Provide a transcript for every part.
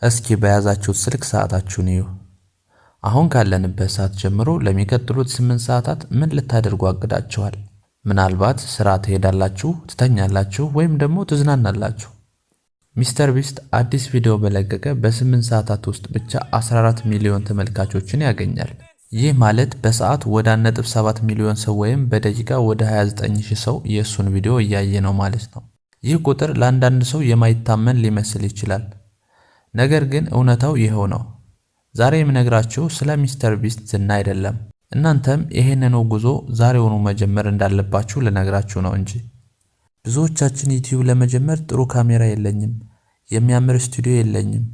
እስኪ በያዛችሁት ስልክ ሰዓታችሁን እዩ። አሁን ካለንበት ሰዓት ጀምሮ ለሚቀጥሉት 8 ሰዓታት ምን ልታደርጉ አቅዳችኋል? ምናልባት ስራ ትሄዳላችሁ፣ ትተኛላችሁ ወይም ደግሞ ትዝናናላችሁ። ሚስተር ቢስት አዲስ ቪዲዮ በለቀቀ በ8 ሰዓታት ውስጥ ብቻ 14 ሚሊዮን ተመልካቾችን ያገኛል። ይህ ማለት በሰዓት ወደ 1.7 ሚሊዮን ሰው ወይም በደቂቃ ወደ 29000 ሰው የእሱን ቪዲዮ እያየ ነው ማለት ነው። ይህ ቁጥር ለአንዳንድ ሰው የማይታመን ሊመስል ይችላል። ነገር ግን እውነታው ይሄው ነው። ዛሬ የምነግራችሁ ስለ ሚስተር ቢስት ዝና አይደለም። እናንተም ይሄንን ጉዞ ዛሬውኑ መጀመር እንዳለባችሁ ልነግራችሁ ነው እንጂ። ብዙዎቻችን ዩቲዩብ ለመጀመር ጥሩ ካሜራ የለኝም፣ የሚያምር ስቱዲዮ የለኝም፣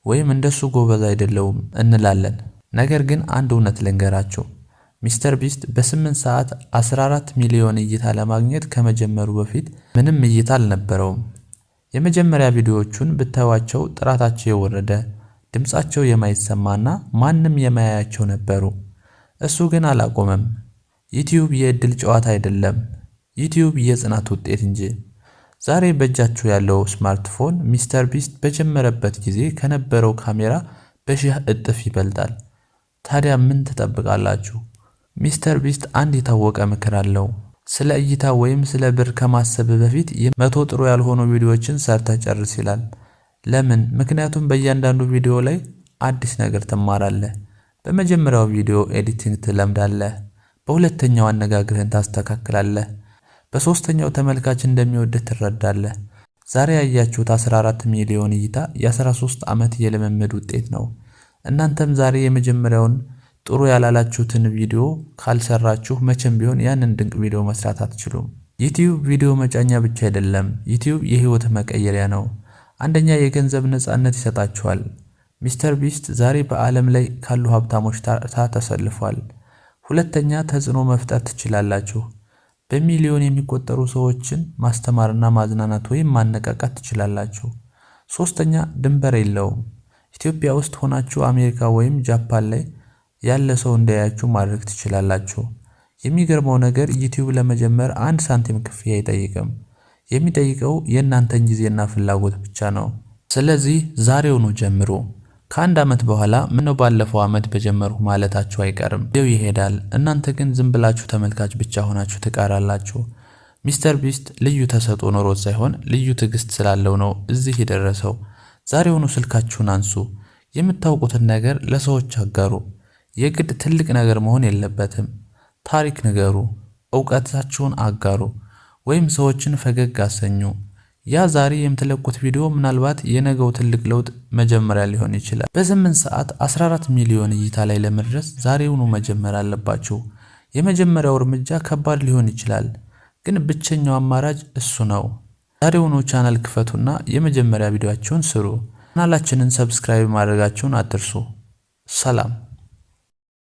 ወይም እንደሱ ጎበዝ አይደለሁም እንላለን። ነገር ግን አንድ እውነት ልንገራችሁ። ሚስተር ቢስት በ8 ሰዓት 14 ሚሊዮን እይታ ለማግኘት ከመጀመሩ በፊት ምንም እይታ አልነበረውም። የመጀመሪያ ቪዲዮዎቹን ብታዩዋቸው ጥራታቸው የወረደ፣ ድምጻቸው የማይሰማና ማንም የማያያቸው ነበሩ። እሱ ግን አላቆመም። ዩቲዩብ የእድል ጨዋታ አይደለም፣ ዩቲዩብ የጽናት ውጤት እንጂ። ዛሬ በእጃችሁ ያለው ስማርትፎን ሚስተር ቢስት በጀመረበት ጊዜ ከነበረው ካሜራ በሺህ እጥፍ ይበልጣል። ታዲያ ምን ትጠብቃላችሁ? ሚስተር ቢስት አንድ የታወቀ ምክር አለው። ስለ እይታ ወይም ስለ ብር ከማሰብ በፊት 100 ጥሩ ያልሆኑ ቪዲዮዎችን ሰርተህ ጨርስ ይላል። ለምን? ምክንያቱም በእያንዳንዱ ቪዲዮ ላይ አዲስ ነገር ትማራለህ። በመጀመሪያው ቪዲዮ ኤዲቲንግ ትለምዳለህ፣ በሁለተኛው አነጋግርህን ታስተካክላለህ፣ በሶስተኛው ተመልካች እንደሚወድህ ትረዳለህ። ዛሬ ያያችሁት 14 ሚሊዮን እይታ የ13 ዓመት የልምምድ ውጤት ነው። እናንተም ዛሬ የመጀመሪያውን ጥሩ ያላላችሁትን ቪዲዮ ካልሰራችሁ መቼም ቢሆን ያንን ድንቅ ቪዲዮ መስራት አትችሉም። ዩቲዩብ ቪዲዮ መጫኛ ብቻ አይደለም፣ ዩቲዩብ የህይወት መቀየሪያ ነው። አንደኛ የገንዘብ ነፃነት ይሰጣችኋል። ሚስተር ቢስት ዛሬ በዓለም ላይ ካሉ ሀብታሞች ተርታ ተሰልፏል። ሁለተኛ ተጽዕኖ መፍጠር ትችላላችሁ። በሚሊዮን የሚቆጠሩ ሰዎችን ማስተማርና ማዝናናት ወይም ማነቃቃት ትችላላችሁ። ሶስተኛ ድንበር የለውም። ኢትዮጵያ ውስጥ ሆናችሁ አሜሪካ ወይም ጃፓን ላይ ያለ ሰው እንዳያችሁ ማድረግ ትችላላችሁ። የሚገርመው ነገር ዩቲዩብ ለመጀመር 1 ሳንቲም ክፍያ አይጠይቅም። የሚጠይቀው የእናንተን ጊዜና ፍላጎት ብቻ ነው። ስለዚህ ዛሬውኑ ጀምሩ። ከአንድ ዓመት በኋላ ምነው ባለፈው ዓመት በጀመርሁ ማለታችሁ አይቀርም። ቪዲዮ ይሄዳል፣ እናንተ ግን ዝም ብላችሁ ተመልካች ብቻ ሆናችሁ ትቀራላችሁ። ሚስተር ቢስት ልዩ ተሰጥኦ ኖሮት ሳይሆን ልዩ ትዕግስት ስላለው ነው እዚህ የደረሰው። ዛሬውኑ ስልካችሁን አንሱ፣ የምታውቁትን ነገር ለሰዎች አጋሩ። የግድ ትልቅ ነገር መሆን የለበትም። ታሪክ ንገሩ፣ ዕውቀታችሁን አጋሩ፣ ወይም ሰዎችን ፈገግ አሰኙ። ያ ዛሬ የምትለቁት ቪዲዮ ምናልባት የነገው ትልቅ ለውጥ መጀመሪያ ሊሆን ይችላል። በ8 ሰዓት 14 ሚሊዮን እይታ ላይ ለመድረስ ዛሬውኑ መጀመር አለባችሁ። የመጀመሪያው እርምጃ ከባድ ሊሆን ይችላል፣ ግን ብቸኛው አማራጭ እሱ ነው። ዛሬውኑ ቻናል ክፈቱና የመጀመሪያ ቪዲዮአችሁን ስሩ። ቻናላችንን ሰብስክራይብ ማድረጋችሁን አትርሱ። ሰላም።